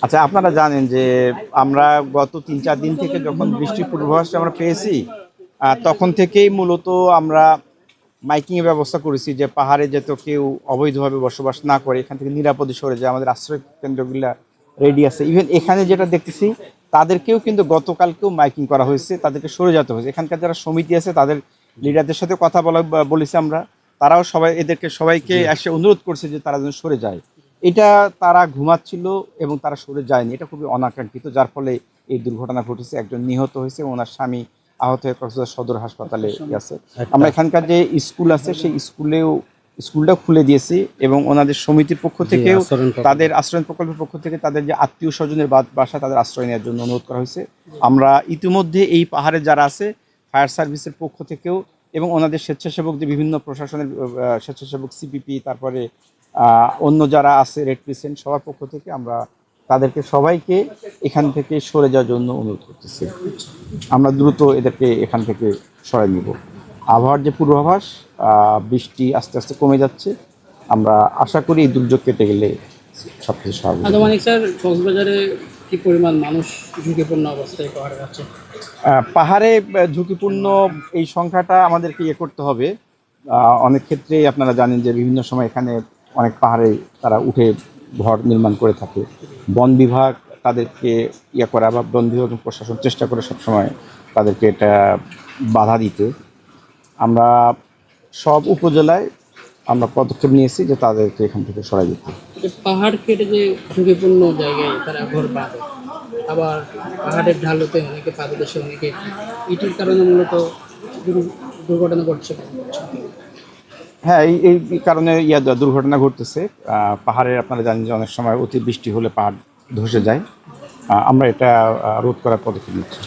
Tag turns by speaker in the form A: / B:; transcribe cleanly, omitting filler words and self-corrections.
A: আচ্ছা, আপনারা জানেন যে আমরা গত ৩-৪ দিন থেকে যখন বৃষ্টির পূর্বাভাসটা আমরা পেয়েছি, তখন থেকেই মূলত আমরা মাইকিংয়ের ব্যবস্থা করেছি যে পাহাড়ে যাতে কেউ অবৈধভাবে বসবাস না করে, এখান থেকে নিরাপদে সরে যায়। আমাদের আশ্রয় কেন্দ্রগুলো রেডি আছে। ইভেন এখানে যেটা দেখতেছি তাদেরকেও কিন্তু গতকালকেও মাইকিং করা হয়েছে, তাদেরকে সরে যেতে হয়েছে। এখানকার যারা সমিতি আছে তাদের লিডারদের সাথে কথা বলেছি আমরা, তারাও সবাই এদেরকে সবাইকে এসে অনুরোধ করছে যে তারা যেন সরে যায়। এটা তারা ঘুমাচ্ছিল এবং তারা সরে যায়নি, এটা খুবই অনাকাঙ্ক্ষিত, যার ফলে এই দুর্ঘটনা ঘটেছে। একজন নিহত হয়েছে, ওনার স্বামী আহত হয়ে কক্সবাজার সদর হাসপাতালে আছে। আমরা এখানকার যে স্কুল আছে সেই স্কুলটা খুলে দিয়েছি এবং ওনাদের সমিতির পক্ষ থেকেও তাদের আশ্রয় প্রকল্পের পক্ষ থেকে তাদের যে আত্মীয় স্বজনের বাসা তাদের আশ্রয় নেওয়ার জন্য অনুরোধ করা হয়েছে। আমরা ইতিমধ্যে এই পাহাড়ে যারা আছে ফায়ার সার্ভিসের পক্ষ থেকেও এবং ওনাদের স্বেচ্ছাসেবক যে বিভিন্ন প্রশাসনের স্বেচ্ছাসেবক সিপিপি, তারপরে অন্য যারা আছে রেড ক্রিসেন্ট, সবার পক্ষ থেকে আমরা তাদেরকে সবাইকে এখান থেকে সরে যাওয়ার জন্য অনুরোধ করতেছি। আমরা দ্রুত এদেরকে এখান থেকে সরাই নিব। আবহাওয়ার যে পূর্বাভাস, বৃষ্টি আস্তে আস্তে কমে যাচ্ছে। আমরা আশা করি এই দুর্যোগ কেটে গেলে সব কিছু স্বাভাবিক।
B: আনুমানিক স্যার, কক্সবাজারে কি পরিমাণ মানুষ ঝুঁকিপূর্ণ অবস্থায় পাহাড়ে আছে?
A: পাহাড়ে ঝুঁকিপূর্ণ এই সংখ্যাটা আমাদেরকে করতে হবে। অনেক ক্ষেত্রেই আপনারা জানেন যে বিভিন্ন সময় এখানে অনেক পাহাড়ে তারা উঠে ঘর নির্মাণ করে থাকে। বন বিভাগ তাদেরকে করা বা বন বিভাগ প্রশাসন চেষ্টা করে সবসময় তাদেরকে এটা বাধা দিতে। আমরা সব উপজেলায় আমরা পদক্ষেপ নিয়েছি যে তাদেরকে এখান থেকে সরাই দিতে।
B: পাহাড় কেটে যে ঝুঁকিপূর্ণ জায়গায় তারা ঘর বাঁধে, আবার পাহাড়ের ঢালুতে অনেকে পা দিতেছে, অনেকে এটির কারণে মূলত দুর্ঘটনা ঘটছে।
A: হ্যাঁ, এই কারণে দুর্ঘটনা ঘটতেছে। পাহাড়ে আপনারা জানেন যে অনেক সময় অতি বৃষ্টি হলে পাহাড় ধসে যায়। আমরা এটা রোধ করার পদক্ষেপ নিচ্ছি।